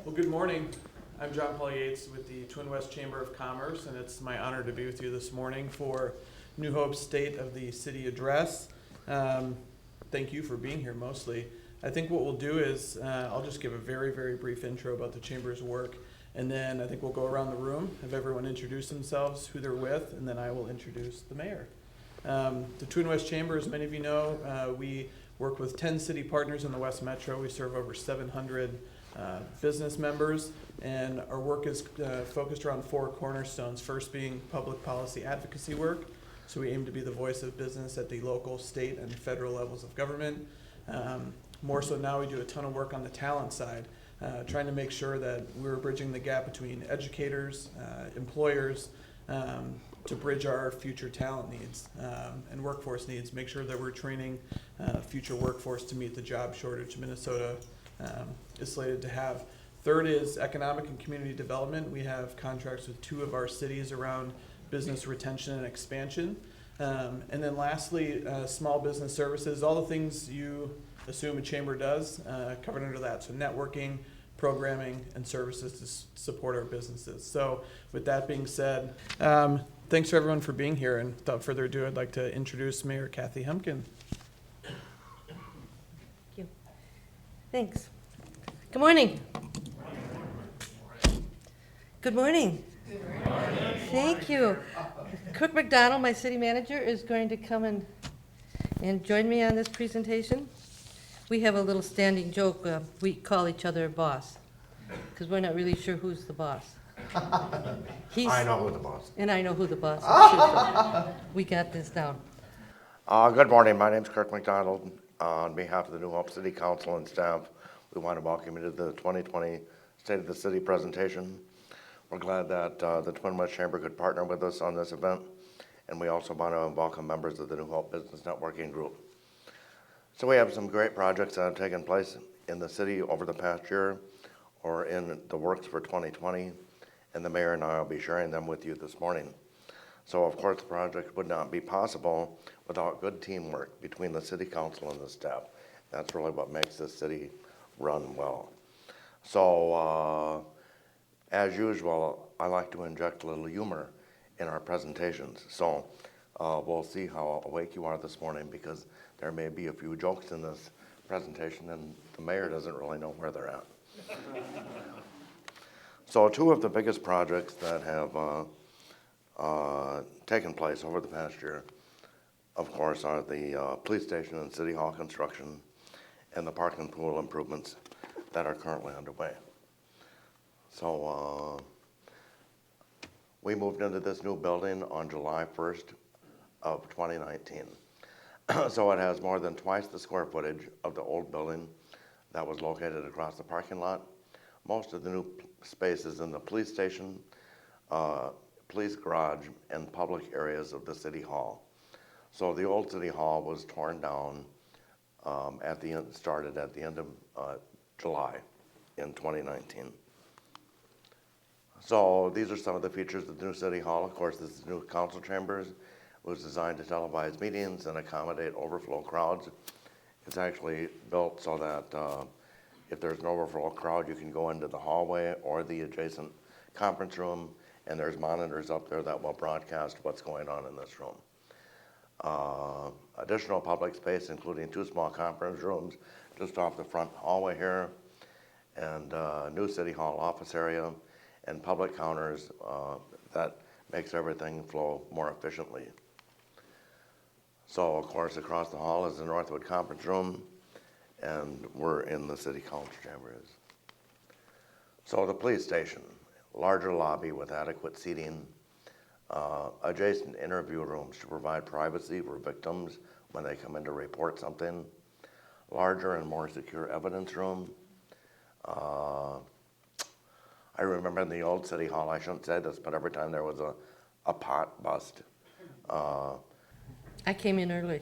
Well, good morning. I'm John Paul Yates with the Twin West Chamber of Commerce, and it's my honor to be with you this morning for New Hope's State of the City Address. Thank you for being here mostly. I think what we'll do is I'll just give a very, very brief intro about the Chamber's work, and then I think we'll go around the room, have everyone introduce themselves, who they're with, and then I will introduce the mayor. The Twin West Chamber, as many of you know, we work with 10 city partners in the West Metro. We serve over 700 business members, and our work is focused around 4 cornerstones. First being public policy advocacy work. So we aim to be the voice of business at the local, state, and federal levels of government. More so now, we do a ton of work on the talent side, trying to make sure that we're bridging the gap between educators, employers, to bridge our future talent needs and workforce needs, make sure that we're training future workforce to meet the job shortage Minnesota is slated to have. Third is economic and community development. We have contracts with 2 of our cities around business retention and expansion. And then lastly, small business services, all the things you assume a chamber does, covered under that. So networking, programming, and services to support our businesses. So with that being said, thanks for everyone for being here. And without further ado, I'd like to introduce Mayor Kathi Hemken. Thanks. Good morning. Good morning. Good morning. Thank you. Kirk McDonald, my city manager, is going to come and join me on this presentation. We have a little standing joke. We call each other boss because we're not really sure who's the boss. I know who the boss is. And I know who the boss is. So we got this down. Good morning. My name is Kirk McDonald. On behalf of the New Hope City Council and staff, we want to welcome you to the 2020 State of the City presentation. We're glad that the Twin West Chamber could partner with us on this event, and we also want to welcome members of the New Hope Business Networking Group. So we have some great projects that have taken place in the city over the past year or in the works for 2020, and the mayor and I will be sharing them with you this morning. So of course the project would not be possible without good teamwork between the city council and the staff. That's really what makes this city run well. So as usual, I like to inject a little humor in our presentations. So we'll see how awake you are this morning, because there may be a few jokes in this presentation and the mayor doesn't really know where they're at. So 2 of the biggest projects that have taken place over the past year, of course, are the police station and city hall construction and the park and pool improvements that are currently underway. So we moved into this new building on July 1st of 2019. So it has more than twice the square footage of the old building that was located across the parking lot. Most of the new spaces in the police station, police garage, and public areas of the city hall. So the old city hall was torn down started at the end of July in 2019. So these are some of the features of the new city hall. Of course, this is new council chambers. It was designed to televise meetings and accommodate overflow crowds. It's actually built so that if there's an overflow crowd, you can go into the hallway or the adjacent conference room, and there's monitors up there that will broadcast what's going on in this room. Additional public space, including 2 small conference rooms just off the front hallway here, and new city hall office area, and public counters that makes everything flow more efficiently. So of course across the hall is the Northwood Conference Room, and we're in the city council chambers. So the police station, larger lobby with adequate seating, adjacent interview rooms to provide privacy for victims when they come in to report something, larger and more secure evidence room. I remember in the old city hall, I shouldn't say this, but every time there was a pot bust. I came in early.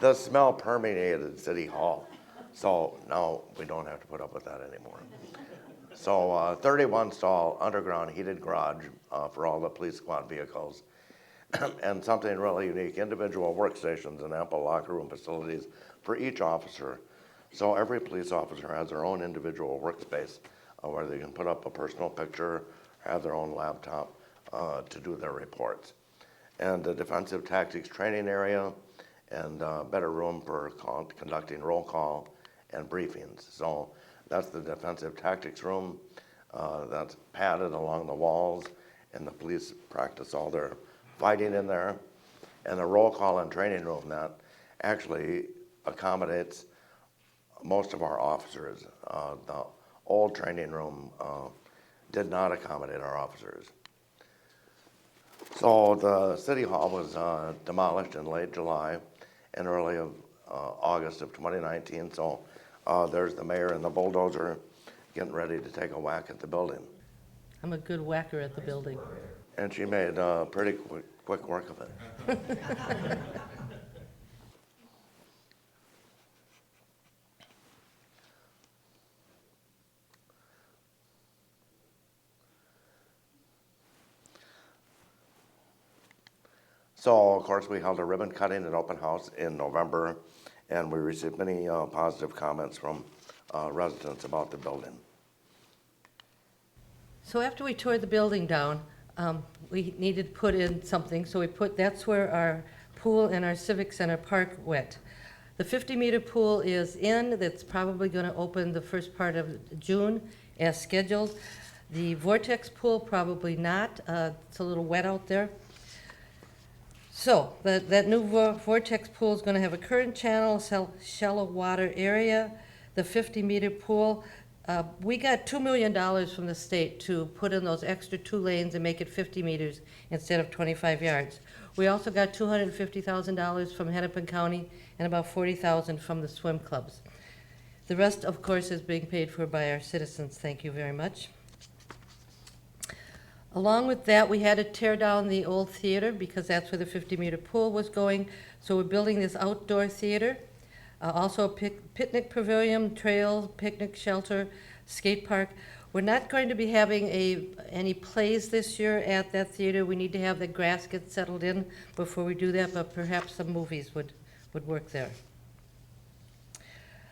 The smell permeated city hall. So now we don't have to put up with that anymore. So 31 stall underground heated garage for all the police squad vehicles. And something really unique, individual workstations and ample locker room facilities for each officer So every police officer has their own individual workspace where they can put up a personal picture, have their own laptop to do their reports. And the defensive tactics training area and better room for conducting roll call and briefings. So that's the defensive tactics room that's padded along the walls, and the police practice all their fighting in there. And the roll call and training room that actually accommodates most of our officers. The old training room did not accommodate our officers. So the city hall was demolished in late July and early of August of 2019. So there's the mayor and the bulldozer getting ready to take a whack at the building. I'm a good whacker at the building. And she made pretty quick work of it. So, of course, we held a ribbon cutting and open house in November, and we received many positive comments from residents about the building. So after we tore the building down, we needed to put in something, so that's where our pool and our civic center park went. The 50-meter pool is in, that's probably going to open the first part of June as scheduled. The vortex pool, probably not, it's a little wet out there. So that new vortex pool is going to have a current channel, shallow water area. The 50-meter pool, we got $2 million from the state to put in those extra 2 lanes and make it 50 meters instead of 25 yards. We also got $250,000 from Hennepin County and about $40,000 from the swim clubs. The rest, of course, is being paid for by our citizens. Thank you very much. Along with that, we had to tear down the old theater because that's where the 50-meter pool was going. So we're building this outdoor theater. Also a picnic pavilion, trail, picnic shelter, skate park. We're not going to be having any plays this year at that theater. We need to have the grass get settled in before we do that, but perhaps some movies would work there.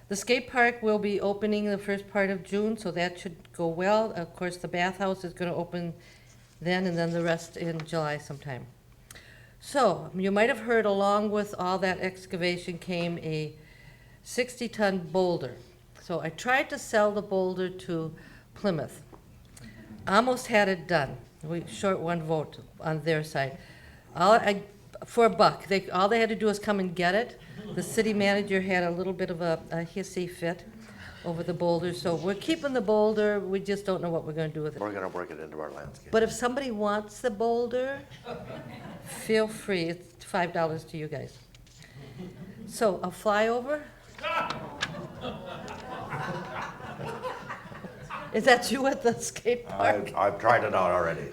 The skate park will be opening the first part of June, so that should go well. Of course, the bathhouse is going to open then, and then the rest in July sometime. So you might have heard along with all that excavation came a 60-ton boulder. So I tried to sell the boulder to Plymouth. Almost had it done. We short one vote on their side. For a buck. All they had to do was come and get it. The city manager had a little bit of a hissy fit over the boulder. So we're keeping the boulder. We just don't know what we're going to do with it. We're going to work it into our landscape. But if somebody wants the boulder, feel free. It's $5 to you guys. So a flyover? Is that you at the skate park? I've tried it out already.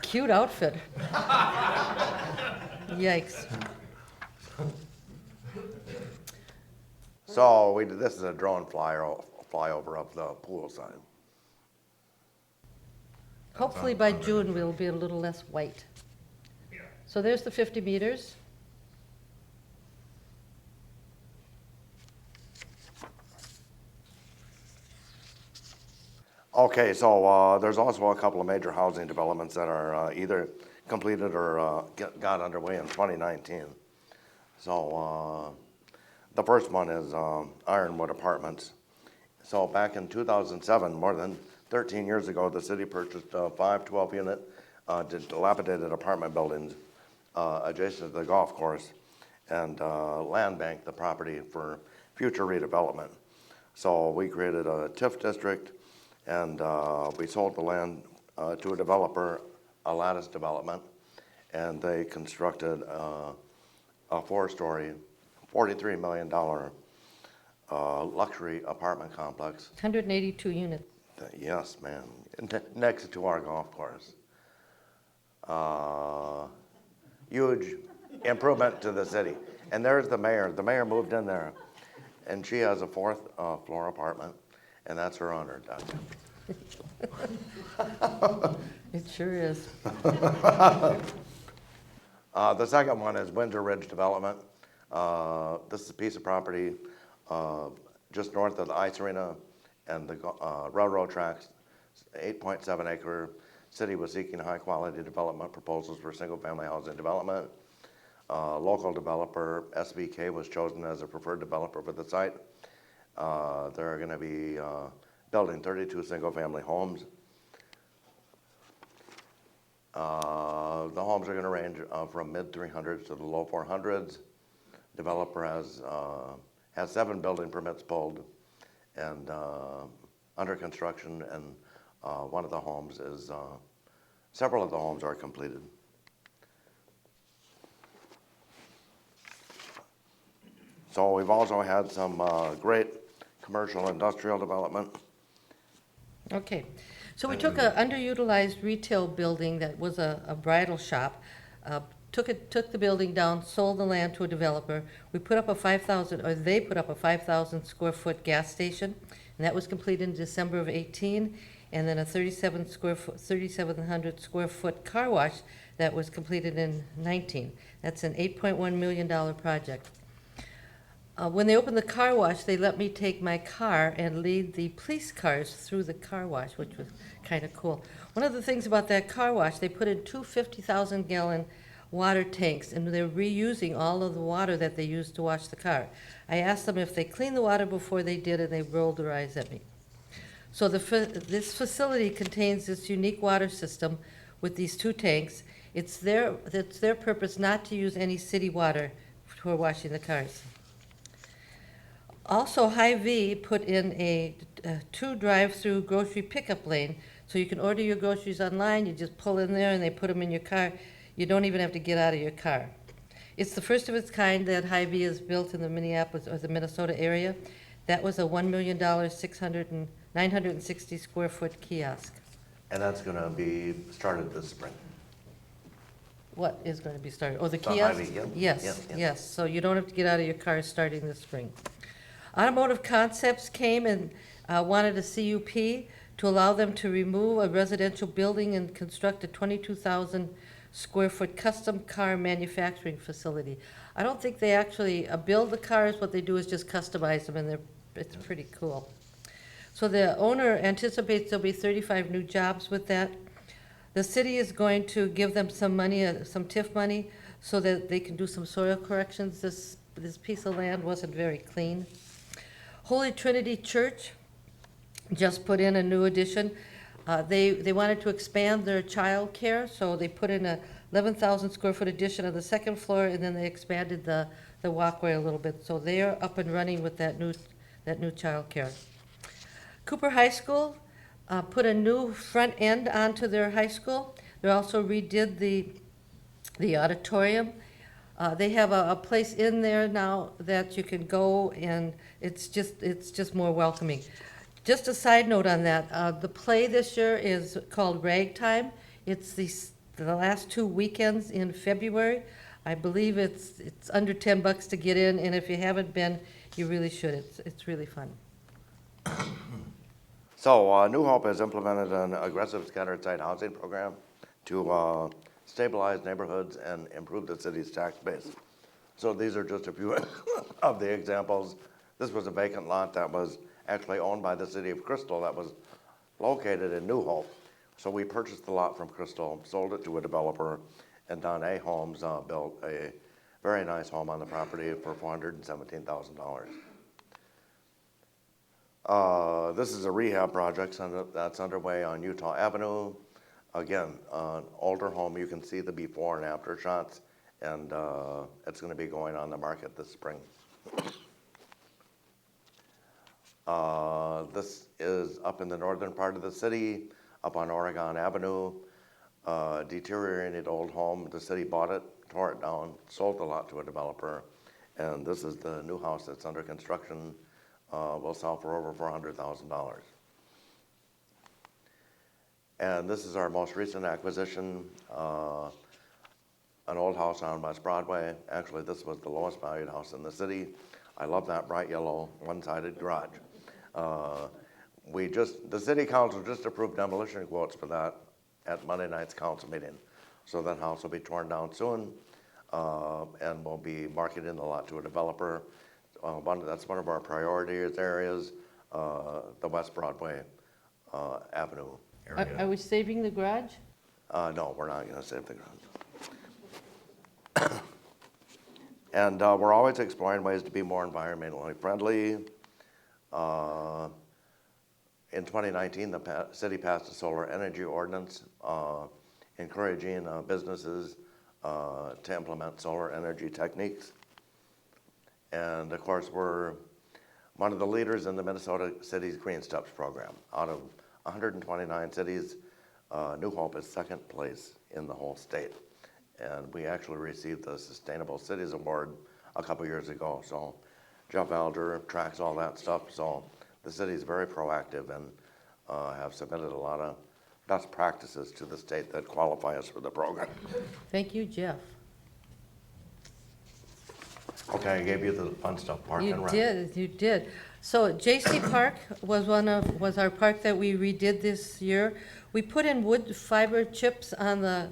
Cute outfit. Yikes. So this is a drone flyover of the pool side. Hopefully by June we'll be a little less white. So there's the 50 meters. Okay, so there's also a couple of major housing developments that are either completed or got underway in 2019. So the first one is Ironwood Apartments. So back in 2007, more than 13 years ago, the city purchased 5 12-unit dilapidated apartment buildings adjacent to the golf course and land banked the property for future redevelopment. So we created a TIF district, and we sold the land to a developer, a lattice development, and they constructed a 4-story, $43 million luxury apartment complex. 182 units. Yes, man, next to our golf course. Huge improvement to the city. And there's the mayor. The mayor moved in there, and she has a 4th floor apartment, and that's her honor, Doug. It sure is. The second one is Windsor Ridge Development. This is a piece of property just north of the ice arena and the railroad tracks, 8.7 acre. City was seeking high-quality development proposals for single-family housing development. Local developer, SBK, was chosen as a preferred developer for the site. They're going to be building 32 single-family homes. The homes are going to range from mid-300s to the low 400s. Developer has 7 building permits pulled and under construction, and one of the homes is, several of the homes are completed. So we've also had some great commercial industrial development. Okay, so we took an underutilized retail building that was a bridal shop, took the building down, sold the land to a developer. We put up they put up a 5,000 square foot gas station, and that was completed in December of 18, and then a 3,700 square foot car wash that was completed in 19. That's an $8.1 million project. When they opened the car wash, they let me take my car and lead the police cars through the car wash, which was kind of cool. One of the things about that car wash, they put in 2 50,000-gallon water tanks, and they're reusing all of the water that they used to wash the car. I asked them if they cleaned the water before they did, and they rolled their eyes at me. So this facility contains this unique water system with these 2 tanks. It's their purpose not to use any city water for washing the cars. Also, Hy-Vee put in a 2 drive-through grocery pickup lane, so you can order your groceries online, you just pull in there and they put them in your car. You don't even have to get out of your car. It's the first of its kind that Hy-Vee has built in the Minneapolis or the Minnesota area. That was a $1 million, 960 square foot kiosk. And that's going to be started this spring. What is going to be started? Oh, the The kiosk? Hy-Vee, yeah. Yes, Yeah. yes. So you don't have to get out of your car starting this spring. Automotive Concepts came and wanted a CUP to allow them to remove a residential building and construct a 22,000 square foot custom car manufacturing facility. I don't think they actually build the cars. What they do is just customize them, and it's pretty cool. So the owner anticipates there'll be 35 new jobs with that. The city is going to give them some money, some TIF money, so that they can do some soil corrections. This piece of land wasn't very clean. Holy Trinity Church just put in a new addition. They wanted to expand their child care, so they put in a 11,000 square foot addition on the second floor, and then they expanded the walkway a little bit. So they are up and running with that new child care. Cooper High School put a new front end onto their high school. They also redid the auditorium. They have a place in there now that you can go, and it's just more welcoming. Just a side note on that, the play this year is called Ragtime. It's the last 2 weekends in February. I believe it's under $10 to get in, and if you haven't been, you really should. It's really fun. So New Hope has implemented an aggressive scattered site housing program to stabilize neighborhoods and improve the city's tax base. So these are just a few of the examples. This was a vacant lot that was actually owned by the city of Crystal that was located in New Hope. So we purchased the lot from Crystal, sold it to a developer, and Don A. Homes built a very nice home on the property for $417,000. This is a rehab project that's underway on Utah Avenue. Again, an older home, you can see the before and after shots, and it's going to be going on the market this spring. This is up in the northern part of the city, up on Oregon Avenue. Deteriorated old home. The city bought it, tore it down, sold the lot to a developer, and this is the new house that's under construction. Will sell for over $400,000. And this is our most recent acquisition, an old house on West Broadway. Actually, this was the lowest valued house in the city. I love that bright yellow one-sided garage. The city council just approved demolition quotes for that at Monday night's council meeting. So that house will be torn down soon. and we'll be marketing the lot to a developer. That's one of our priority areas, the West Broadway Avenue area. Are we saving the garage? No, we're not gonna save the ground. And we're always exploring ways to be more environmentally friendly. In 2019, the city passed a solar energy ordinance encouraging businesses to implement solar energy techniques. And of course, we're one of the leaders in the Minnesota Cities Green Steps program. Out of 129 cities, New Hope is second place in the whole state. And we actually received the Sustainable Cities Award a couple years ago. So Jeff Alger tracks all that stuff. So the city is very proactive and have submitted a lot of best practices to the state that qualify us for the program. Thank you, Jeff. Okay, I gave you the fun stuff, Park and Rec. You did. So J.C. Park was our park that we redid this year. We put in wood fiber chips on the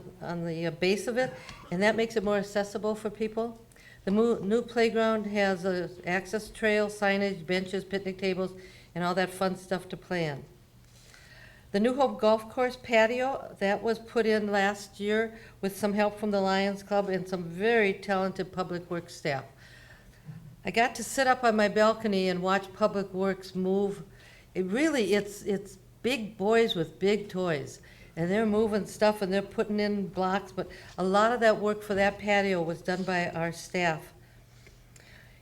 base of it, and that makes it more accessible for people. The new playground has a access trail, signage, benches, picnic tables, and all that fun stuff to play in. The New Hope Golf Course patio, that was put in last year with some help from the Lions Club and some very talented Public Works staff. I got to sit up on my balcony and watch Public Works move. It's big boys with big toys, and they're moving stuff and they're putting in blocks, but a lot of that work for that patio was done by our staff.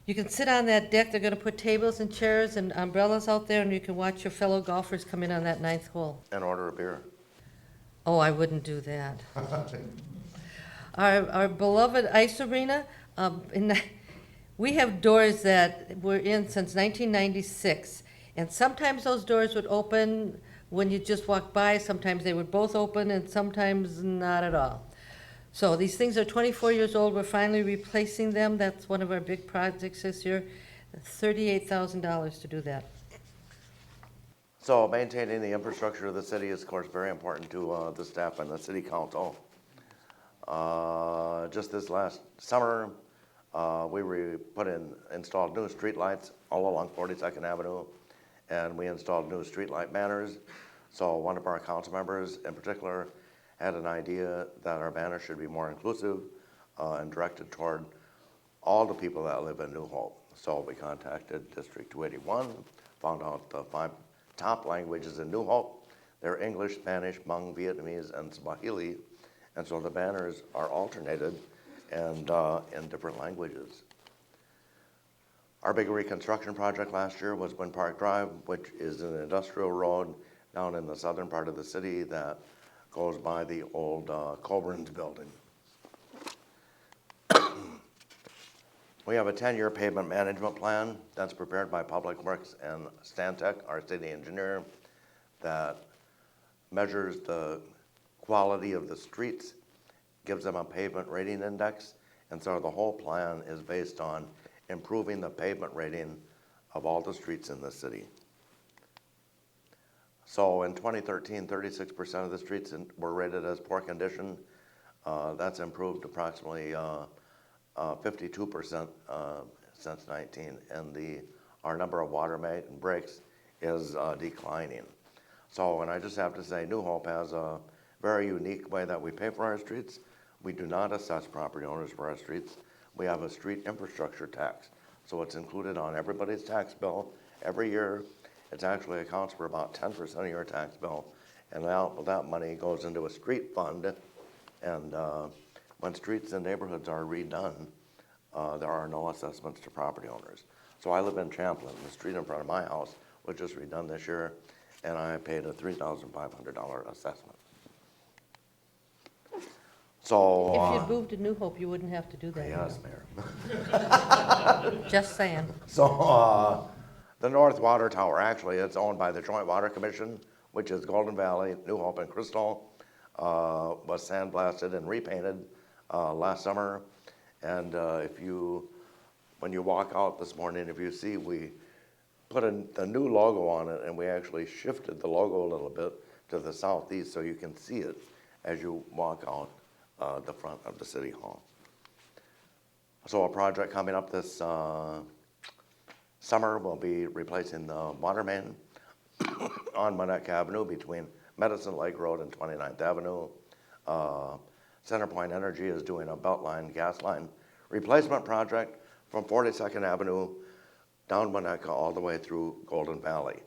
You can sit on that deck. They're gonna put tables and chairs and umbrellas out there, and you can watch your fellow golfers come in on that ninth hole. And order a beer. Oh, I wouldn't do that. Our beloved ice arena, we have doors that were in since 1996, and sometimes those doors would open when you just walk by, sometimes they would both open, and sometimes not at all. So these things are 24 years old, we're finally replacing them. That's one of our big projects this year, $38,000 to do that. So maintaining the infrastructure of the city is, of course, very important to the staff and the city council. Just this last summer, we installed new streetlights all along 42nd Avenue, and we installed new streetlight banners. So one of our council members in particular had an idea that our banners should be more inclusive and directed toward all the people that live in New Hope. So we contacted District 281, found out the 5 top languages in New Hope. They're English, Spanish, Hmong, Vietnamese, and Swahili. And so the banners are alternated and in different languages. Our big reconstruction project last year was Wind Park Drive, which is an industrial road down in the southern part of the city that goes by the old Coburn's building. We have a 10-year pavement management plan that's prepared by Public Works and Stantec, our city engineer, that measures the quality of the streets, gives them a pavement rating index, and so the whole plan is based on improving the pavement rating of all the streets in the city. So in 2013, 36% of the streets were rated as poor condition. That's improved approximately 52% since 19, and our number of water main breaks is declining. So, and I just have to say, New Hope has a very unique way that we pay for our streets. We do not assess property owners for our streets. We have a street infrastructure tax. So it's included on everybody's tax bill every year. It actually accounts for about 10% of your tax bill. And now that money goes into a street fund. And when streets and neighborhoods are redone, there are no assessments to property owners. So I live in Champlin. The street in front of my house was just redone this year, and I paid a $3,500 assessment. So If you'd moved to New Hope, you wouldn't have to do that. yes, Mayor. Just saying. So the North Water Tower, actually, it's owned by the Joint Water Commission, which is Golden Valley, New Hope, and Crystal. Was sandblasted and repainted last summer. And when you walk out this morning, if you see, we put the new logo on it, and we actually shifted the logo a little bit to the southeast so you can see it as you walk out the front of the city hall. So a project coming up this summer will be replacing the water main on Monarch Avenue between Medicine Lake Road and 29th Avenue. Centerpoint Energy is doing a beltline gas line replacement project from 42nd Avenue down Winnetka all the way through Golden Valley.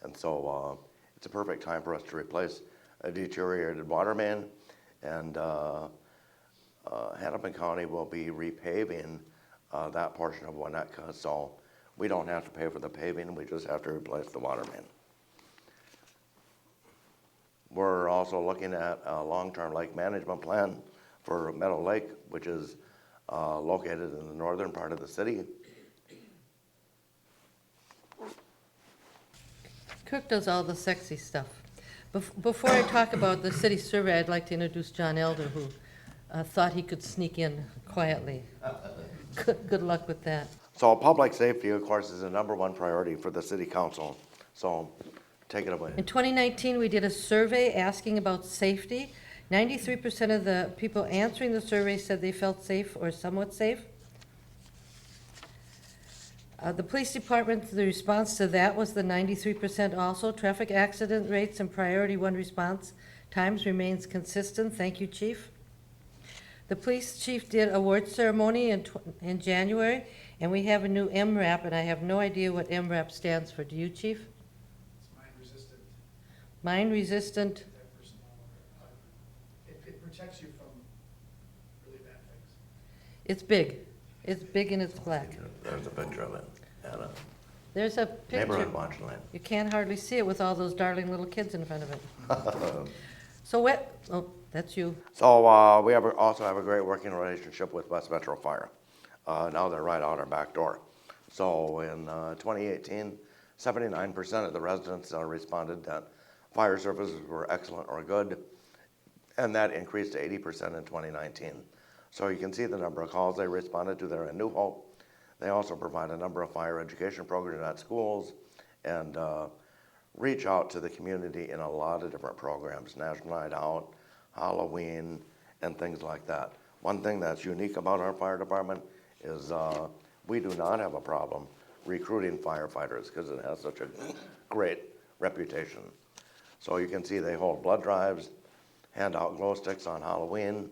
And so it's a perfect time for us to replace a deteriorated water main. And Hennepin County will be repaving that portion of Winnetka. So we don't have to pay for the paving, we just have to replace the water main. We're also looking at a long-term lake management plan for Meadow Lake, which is located in the northern part of the city. Kirk does all the sexy stuff. Before I talk about the city survey, I'd like to introduce John Elder, who thought he could sneak in quietly. Good luck with that. So public safety, of course, is the #1 priority for the city council. So take it away. In 2019, we did a survey asking about safety. 93% of the people answering the survey said they felt safe or somewhat safe. The police department, the response to that was the 93% also. Traffic accident rates and priority 1 response times remains consistent. Thank you, Chief. The police chief did award ceremony in January, and we have a new MRAP, and I have no idea what MRAP stands for. Do you, Chief? It's mine resistant. Mine resistant. Anti-personnel. It protects you from really bad things. It's big. It's big and it's black. There's a picture of it at a There's a picture. neighborhood watch line. You can't hardly see it with all those darling little kids in front of it. So what, oh, that's you. So we also have a great working relationship with West Metro Fire. Now they're right out our back door. So in 2018, 79% of the residents responded that fire services were excellent or good, and that increased to 80% in 2019. So you can see the number of calls they responded to there in New Hope. They also provide a number of fire education programs at schools and reach out to the community in a lot of different programs, National Night Out, Halloween, and things like that. One thing that's unique about our fire department is we do not have a problem recruiting firefighters because it has such a great reputation. So you can see they hold blood drives, hand out glow sticks on Halloween,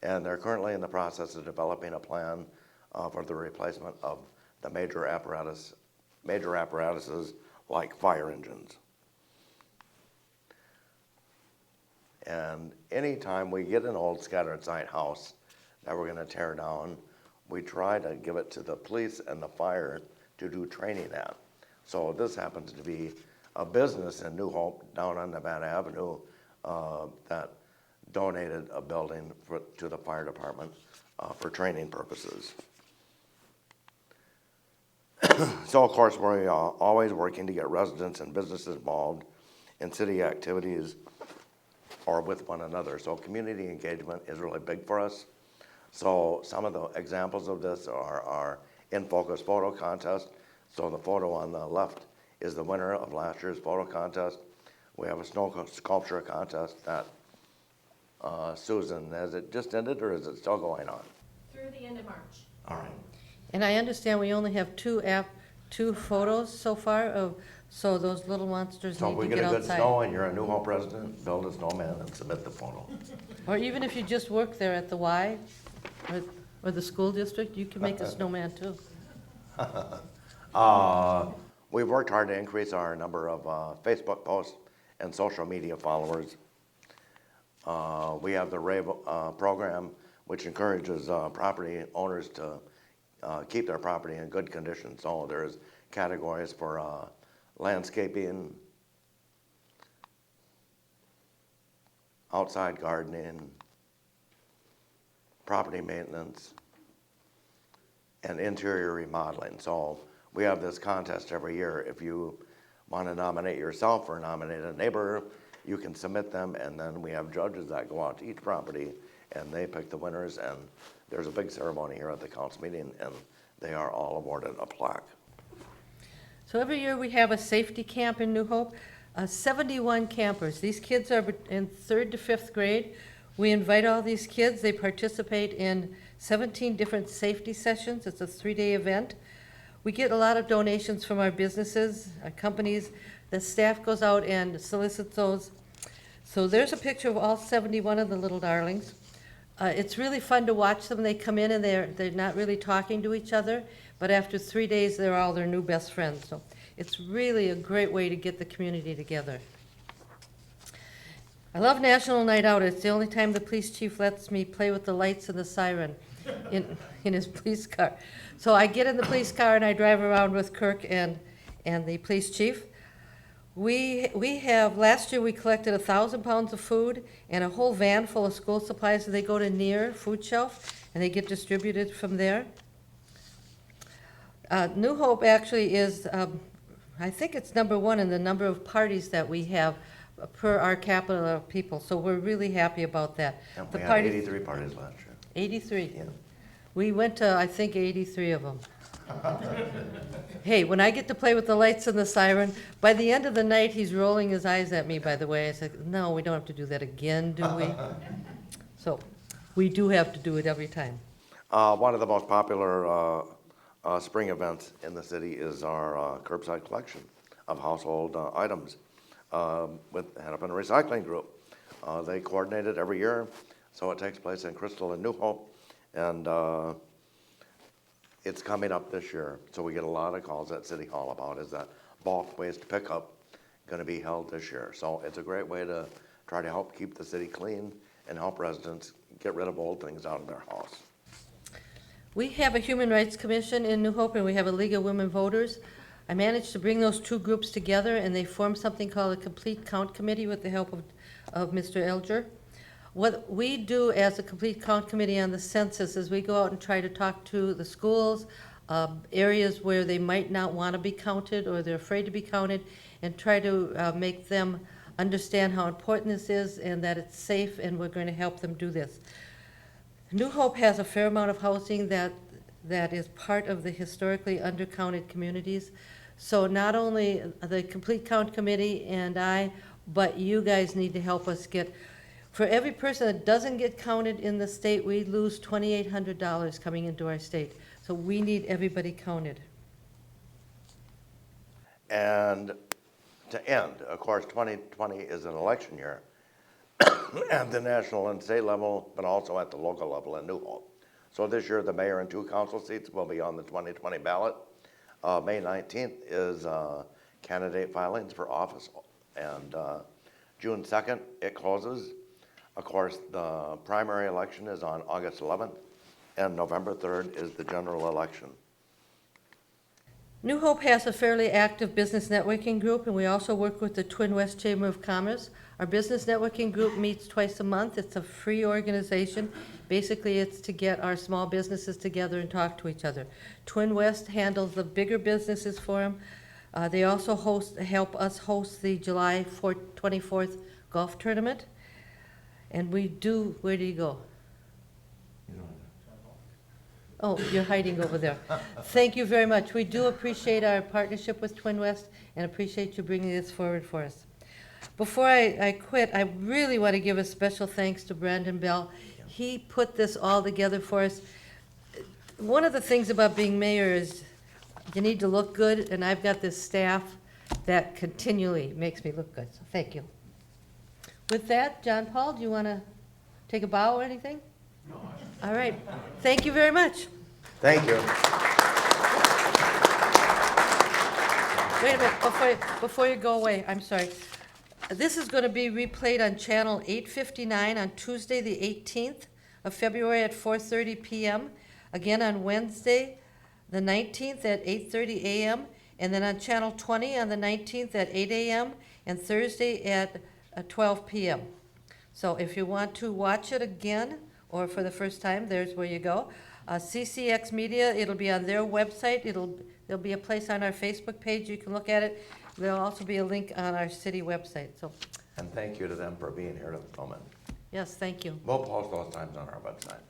and they're currently in the process of developing a plan for the replacement of the major apparatuses like fire engines. And anytime we get an old scattered site house that we're going to tear down, we try to give it to the police and the fire to do training at. So this happens to be a business in New Hope down on Nevada Avenue that donated a building to the fire department for training purposes. So of course we're always working to get residents and businesses involved in city activities or with one another. So community engagement is really big for us. So some of the examples of this are our In Focus photo contest. So the photo on the left is the winner of last year's photo contest. We have a snow sculpture contest that Susan, has it just ended or is it still going on? Through the end of March. All right. And I understand we only have two photos so far of, so those little monsters So if need we to get get a good snow outside. and you're a New Hope resident, build a snowman and submit the photo. Or even if you just work there at the Y or the school district, you can make a snowman too. We've worked hard to increase our number of Facebook posts and social media followers. We have the RAVE program, which encourages property owners to keep their property in good condition. So there's categories for landscaping, outside gardening, property maintenance, and interior remodeling. So we have this contest every year. If you want to nominate yourself or nominate a neighbor, you can submit them, and then we have judges that go out to each property and they pick the winners, and there's a big ceremony here at the council meeting, and they are all awarded a plaque. So every year we have a safety camp in New Hope, 71 campers. These kids are in 3rd to 5th grade. We invite all these kids. They participate in 17 different safety sessions. It's a 3-day event. We get a lot of donations from our businesses, our companies. The staff goes out and solicits those. So there's a picture of all 71 of the little darlings. It's really fun to watch them. They come in and they're not really talking to each other, but after 3 days, they're all their new best friends. So it's really a great way to get the community together. I love National Night Out. It's the only time the police chief lets me play with the lights and the siren in his police car. So I get in the police car and I drive around with Kirk and the police chief. We have, last year we collected 1,000 pounds of food and a whole van full of school supplies. So they go to Near Food Shelf and they get distributed from there. New Hope actually is, I think it's #1 in the number of parties that we have per our capital of people. So we're really happy about that. And The we had party- 83 parties last year. 83. Yeah. We went to, I think, 83 of them. Hey, when I get to play with the lights and the siren, by the end of the night, he's rolling his eyes at me, by the way. I said, no, we don't have to do that again, do we? So we do have to do it every time. One of the most popular spring events in the city is our curbside collection of household items with Hennepin Recycling Group. They coordinate it every year, so it takes place in Crystal and New Hope, and it's coming up this year. So we get a lot of calls at City Hall about is that bulk waste pickup going to be held this year. So it's a great way to try to help keep the city clean and help residents get rid of old things out of their house. We have a Human Rights Commission in New Hope, and we have a League of Women Voters. I managed to bring those two groups together, and they formed something called a Complete Count Committee with the help of Mr. Elger. What we do as a Complete Count Committee on the census is we go out and try to talk to the schools, areas where they might not want to be counted or they're afraid to be counted, and try to make them understand how important this is and that it's safe, and we're going to help them do this. New Hope has a fair amount of housing that is part of the historically undercounted communities. So not only the Complete Count Committee and I, but you guys need to help us get, for every person that doesn't get counted in the state, we lose $2,800 coming into our state. So we need everybody counted. And to end, of course, 2020 is an election year at the national and state level, but also at the local level in New Hope. So this year, the mayor and 2 council seats will be on the 2020 ballot. May 19th is candidate filings for office, and June 2nd, it closes. Of course, the primary election is on August 11th, and November 3rd is the general election. New Hope has a fairly active business networking group, and we also work with the Twin West Chamber of Commerce. Our business networking group meets twice a month. It's a free organization. Basically, it's to get our small businesses together and talk to each other. Twin West handles the bigger businesses for them. They also help us host the July 24th golf tournament. And we do, where do you go? Oh, you're hiding over there. Thank you very much. We do appreciate our partnership with Twin West and appreciate you bringing this forward for us. Before I quit, I really want to give a special thanks to Brandon Bell. He put this all together for us. One of the things about being mayor is you need to look good, and I've got this staff that continually makes me look good, so thank you. With that, John Paul, do you want to take a bow or anything? No. All right. Thank you very much. Thank you. Wait a minute, before you go away, I'm sorry. This is going to be replayed on channel 859 on Tuesday, the 18th of February at 4:30 p.m. Again on Wednesday, the 19th at 8:30 a.m. And then on channel 20 on the 19th at 8 a.m. and Thursday at 12 p.m. So if you want to watch it again or for the first time, there's where you go. CCX Media, it'll be on their website. There'll be a place on our Facebook page. You can look at it. There'll also be a link on our city website. So, And thank you to them for being here to film it. yes, thank you. We'll post those times on our website.